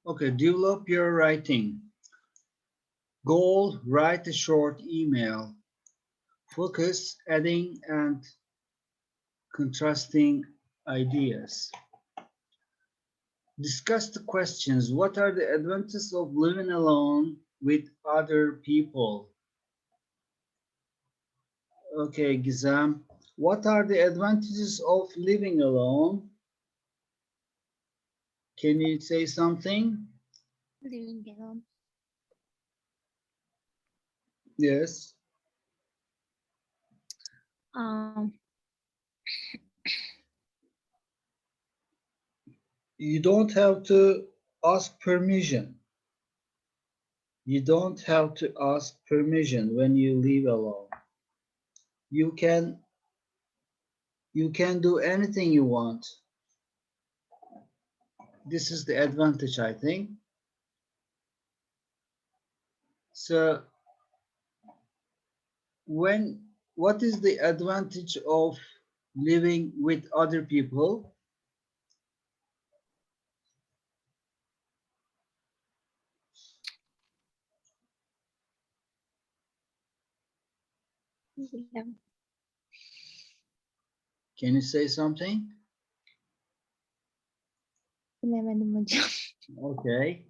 Okay, develop your writing. Goal, write a short email. Focus, adding and contrasting ideas. Discuss the questions. What are the advantages of living alone with other people? Okay, Gizem. What are the advantages of living alone? Can you say something? Living alone. Yes. Um, You don't have to ask permission. You don't have to ask permission when you live alone. You can you can do anything you want. This is the advantage, I think. So what is the advantage of living with other people? yeah. Can you say something? Bilemedim hocam. Okay.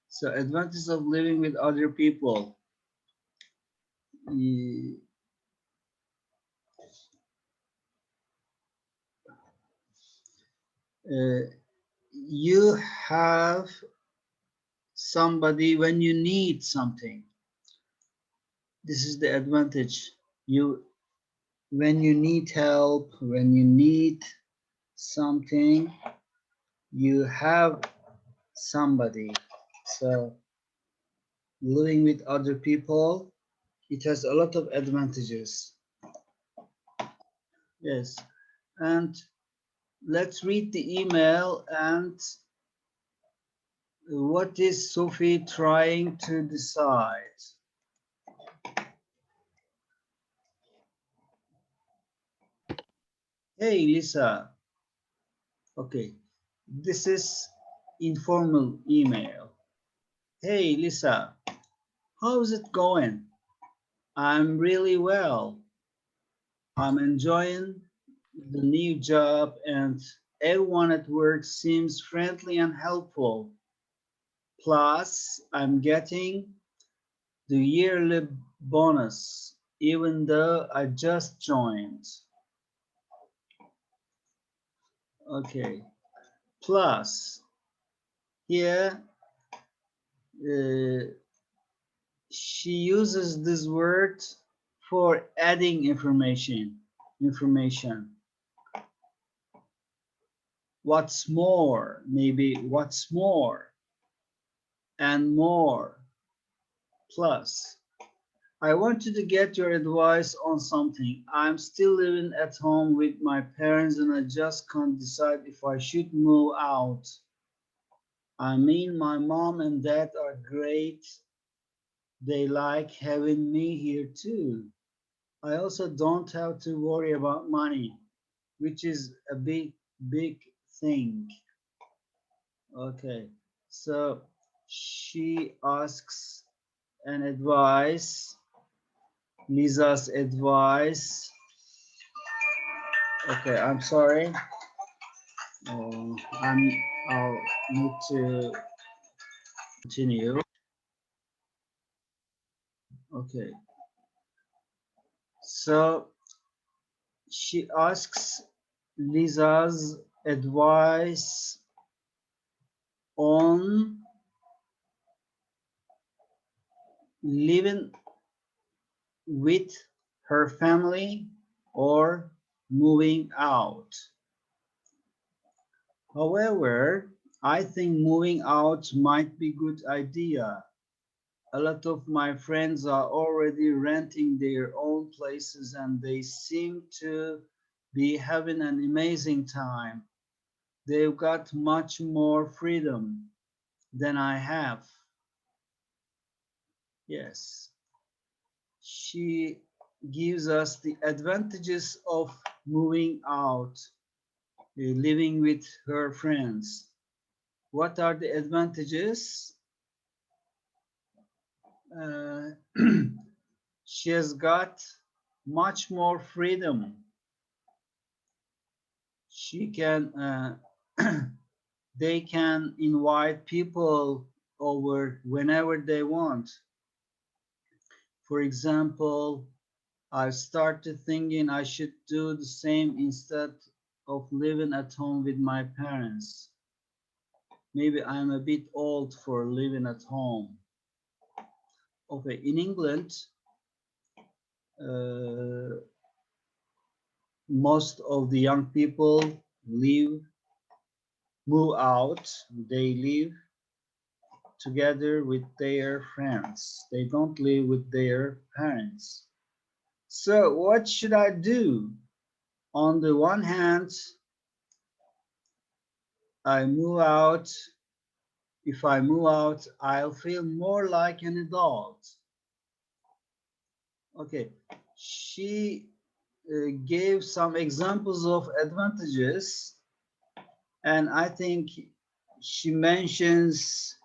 So advantage of living with other people. Uh, you have somebody when you need something. This is the advantage. You when you need help, when you need something, you have somebody. So living with other people, it has a lot of advantages. Yes. And let's read the email. And what is Sophie trying to decide? Hey, Lisa. Okay. This is informal email. Hey, Lisa. How's it going? I'm really well. I'm enjoying the new job and everyone at work seems friendly and helpful. Plus, I'm getting the yearly bonus even though I just joined. Okay. Plus, here uh, she uses this word for adding information. What's more, maybe what's more and more. Plus, I wanted to get your advice on something. I'm still living at home with my parents and I just can't decide if I should move out. I mean, my mom and dad are great. They like having me here too. I also don't have to worry about money, which is a big thing. Okay, so she asks an advice, Lisa's advice. Okay, I'm sorry. I'll need to continue. Okay, so she asks Lisa's advice on living with her family or moving out. However, I think moving out might be a good idea. A lot of my friends are already renting their own places and they seem to be having an amazing time. They've got much more freedom than I have. Yes. She gives us the advantages of moving out, living with her friends. What are the advantages? She has got much more freedom. She can, they can invite people over whenever they want. For example, I started thinking I should do the same instead of living at home with my parents. Maybe I'm a bit old for living at home. Okay, in England, most of the young people move out, they live together with their friends. They don't live with their parents. So what should I do? On the one hand, I move out. If I move out, I'll feel more like an adult. Okay, she gave some examples of advantages, and I think she mentions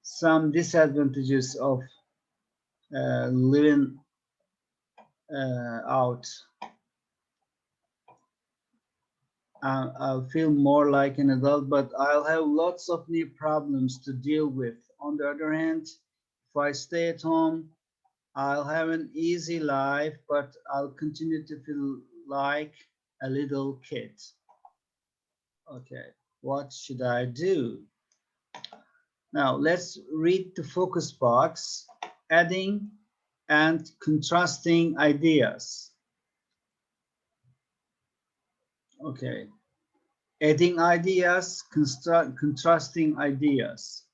some disadvantages of living out. I'll feel more like an adult, but I'll have lots of new problems to deal with. On the other hand, if I stay at home, I'll have an easy life, but I'll continue to feel like a little kid. Okay, what should I do? Now let's read the focus box, adding and contrasting ideas. Okay, adding ideas, contrasting ideas.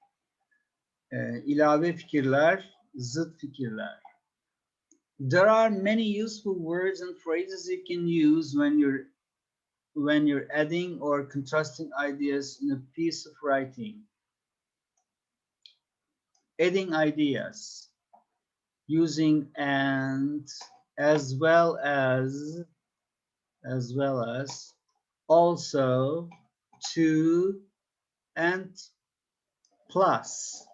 İlave fikirler, zıt fikirler. There are many useful words and phrases you can use when you're adding or contrasting ideas in a piece of writing. Adding ideas using and as well as also, to, and plus.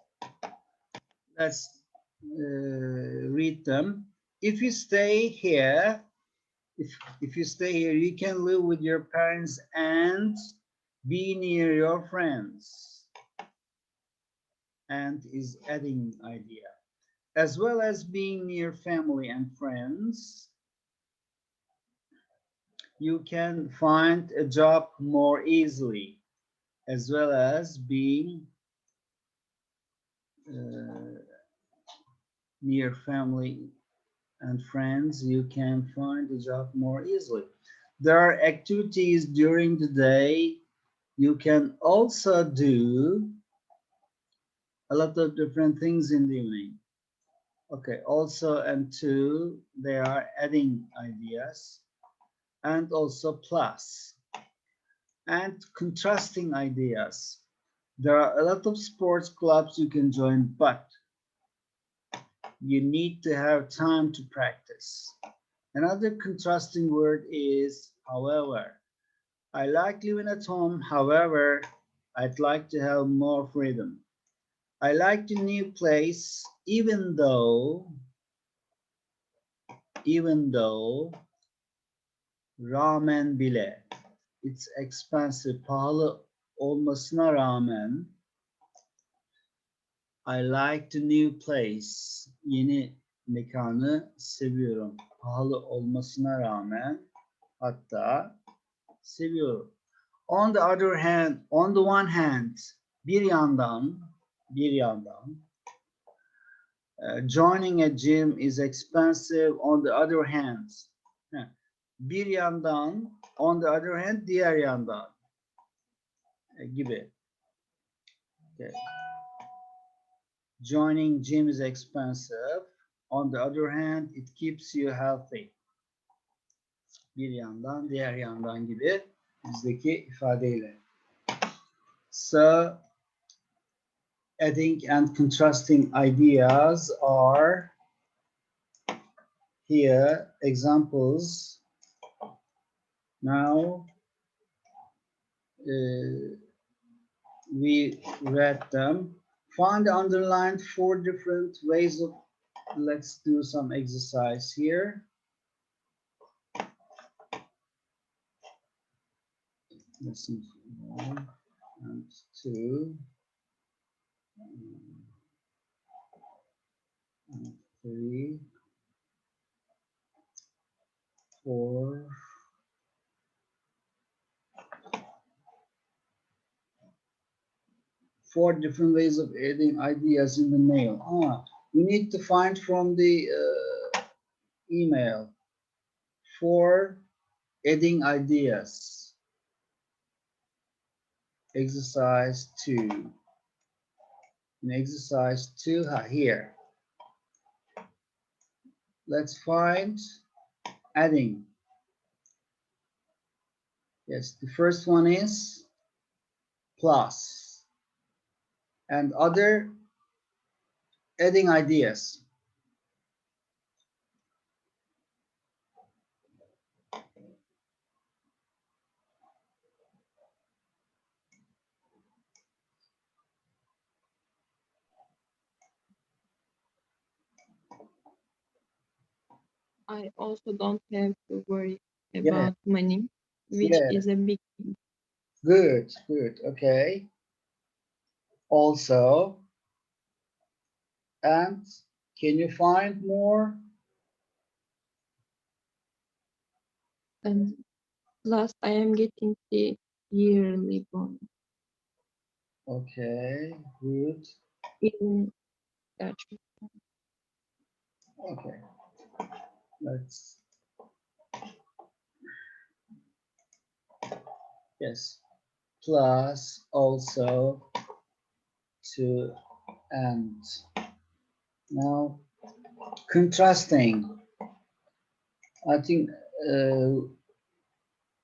Let's read them. If you stay here, if you stay here, you can live with your parents and be near your friends. And is adding idea. As well as being near family and friends, you can find a job more easily. As well as being near family and friends, you can find a job more easily. There are activities during the day. You can also do a lot of different things in the evening. Okay, also and to, they are adding ideas, and also plus, and contrasting ideas. There are a lot of sports clubs you can join, but you need to have time to practice. Another contrasting word is however. I like living at home, however, I'd like to have more freedom. I like the new place, even though ramen bile, it's expensive, pahalı olmasına rağmen, I like the new place, yeni mekanı seviyorum. Pahalı olmasına rağmen, hatta seviyorum. On the other hand, on the one hand, bir yandan, joining a gym is expensive. On the other hand, bir yandan, on the other hand, diğer yandan gibi. Okay. Joining gym is expensive. On the other hand, it keeps you healthy. Bir yandan, diğer yandan gibi bizdeki ifadeyle. So, adding and contrasting ideas are here examples. Now, we read them. Find the underlined 4 different ways of, let's do some exercise here. Lesson 4 and 2 and 3, 4. 4 different ways of adding ideas in the mail. We need to find from the email 4 adding ideas. Exercise 2. In exercise 2, here. Let's find adding. Yes, the first one is plus. And other adding ideas. I also don't have to worry Yeah. about money, which Yeah. is a big thing. Good, good. Okay. Also, and can you find more? And plus, I am getting the yearly bonus. Okay, good. Even that. Okay. Let's, yes. Plus also to and. Now, contrasting. I think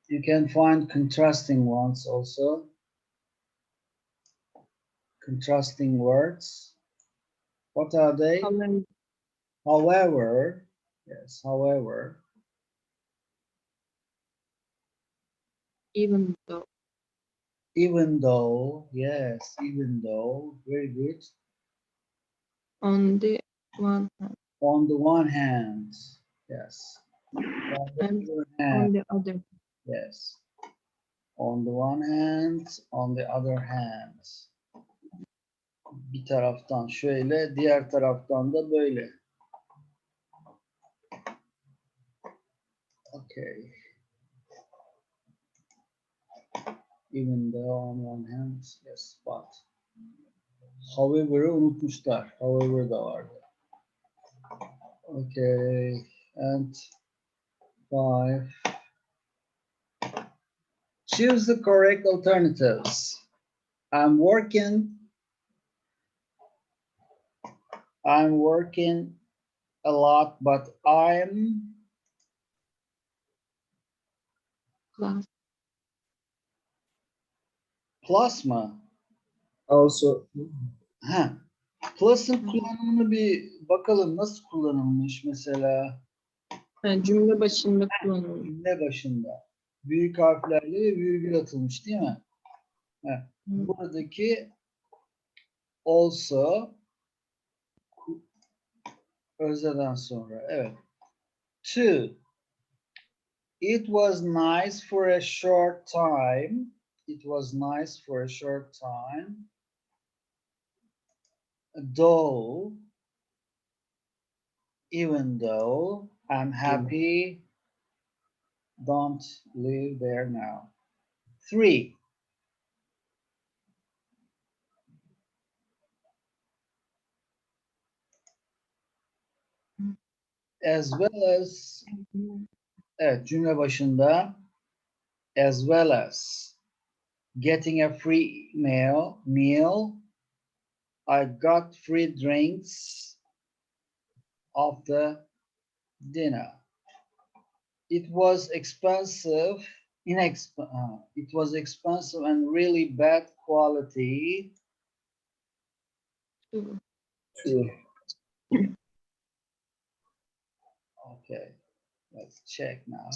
you can find contrasting ones also. Contrasting words. What are they? However, yes, however. Even though. Even though, yes, even though, very good. On the one hand. On the one hand, yes. On the And other hand, on the other. yes. On the one hand, on the other hand. Bir taraftan şöyle, diğer taraftan da böyle. Okay. Even though on one hand, yes, but. However'ı unutmuşlar. However da vardı. Okay, and 5. Choose the correct alternatives. I'm working a lot, but I'm Plus. plus mı? Also, Ha. Plus'ın kullanımını bir bakalım nasıl kullanılmış mesela Yani cümle başında kullanılıyor. cümle başında. Büyük harflerle ve virgül atılmış değil mi? Ha. Buradaki also özdeden sonra. Evet. 2. It was nice for a short time. It was nice for a short time. Though, even though, I'm happy. Don't live there now. 3. As well as, evet cümle başında as well as getting a free meal, I got free drinks after dinner. It was expensive, it was expensive and really bad quality. Two. two. Okay, let's check now.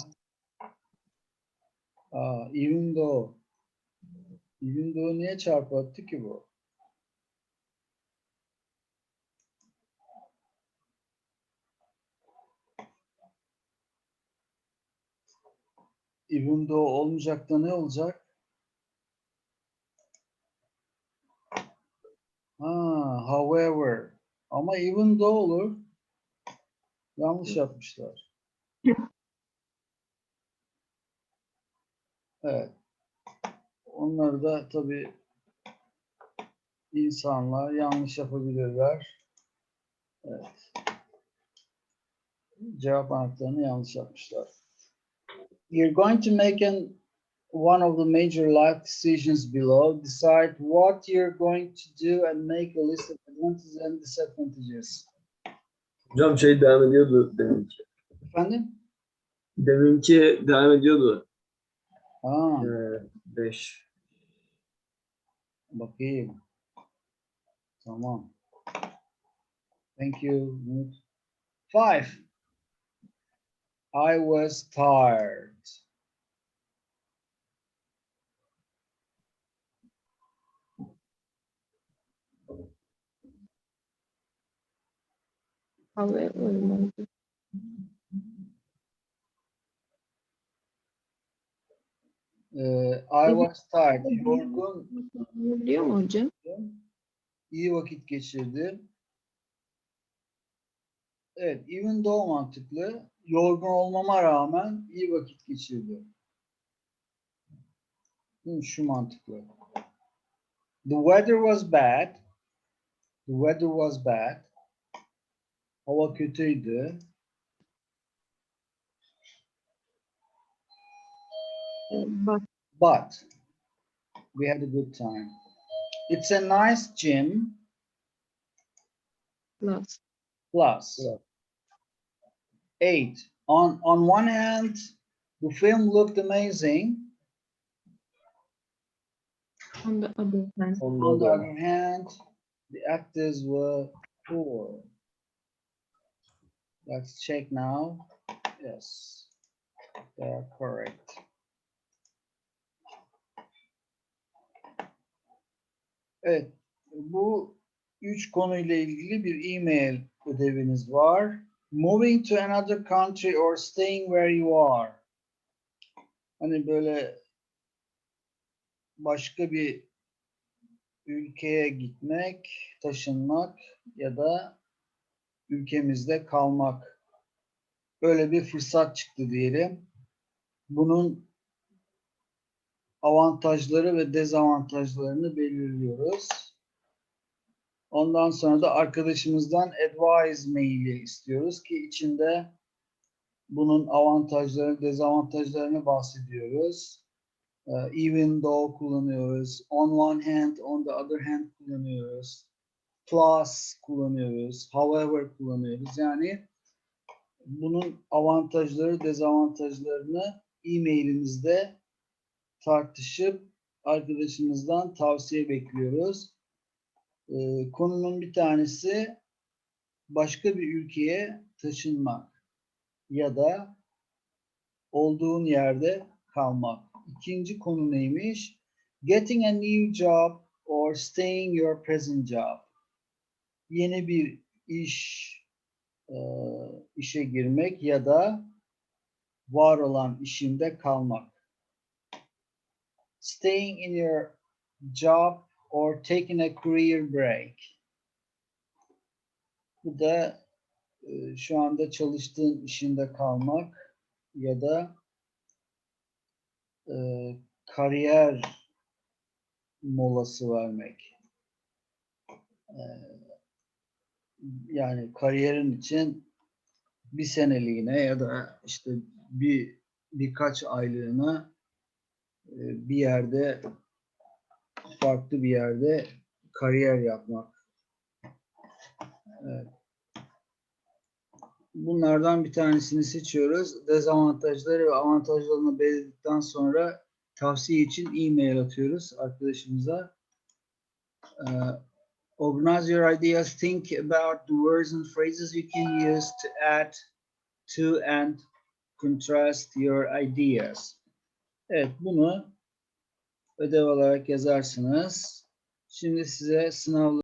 Even though Even though niye çarpı attı ki bu? Even though olmayacak da ne olacak? Ha, however. Ama even though olur. Yanlış yapmışlar. Evet. Onları da tabii insanlar yanlış yapabilirler. Evet. Cevap anahtarını yanlış yapmışlar. You're going to make one of the major life decisions below. Decide what you're going to do and make a list of advantages and disadvantages. Hocam şey devam ediyordu deminki. Efendim? Deminki devam ediyordu. Ha, 5. bakayım. Tamam. Thank you. 5. I was tired. However, olmadı. I was tired. Yorgun. Biliyor mu hocam? İyi vakit geçirdim. Evet, even though mantıklı. Yorgun olmama rağmen iyi vakit geçirdim. Şu mantıklı. The weather was bad. The weather was bad. Hava kötüydü. Bak, But we had a good time. It's a nice gym. plus. Plus. 8. On one hand, the film looked amazing. On the other hand. On the other hand, the actors were poor. Let's check now. Yes, they are correct. Evet, bu 3 konuyla ilgili bir e-mail ödeviniz var. Moving to another country or staying where you are. Hani böyle başka bir ülkeye gitmek, taşınmak ya da ülkemizde kalmak. Böyle bir fırsat çıktı diyelim. Bunun avantajları ve dezavantajlarını belirliyoruz. Ondan sonra da arkadaşımızdan advice maili istiyoruz ki içinde bunun avantajları, dezavantajlarını bahsediyoruz. Even though kullanıyoruz. On one hand, on the other hand kullanıyoruz. Plus kullanıyoruz. However kullanıyoruz. Yani bunun avantajları, dezavantajlarını e-mailimizde tartışıp arkadaşımızdan tavsiye bekliyoruz. Konunun bir tanesi başka bir ülkeye taşınmak ya da olduğun yerde kalmak. İkinci konu neymiş? Getting a new job or staying your present job. Yeni bir işe girmek ya da var olan işinde kalmak. Staying in your job or taking a career break. Bu da şu anda çalıştığın işinde kalmak ya da kariyer molası vermek. Yani kariyerin için bir seneliğine ya da işte birkaç aylığına bir yerde, farklı bir yerde kariyer yapmak. Evet. Bunlardan bir tanesini seçiyoruz. Dezavantajları ve avantajlarını belirledikten sonra tavsiye için e-mail atıyoruz arkadaşımıza. Organize your ideas. Think about the words and phrases you can use to add to and contrast your ideas. Evet, bunu ödev olarak yazarsınız. Şimdi size sınavlı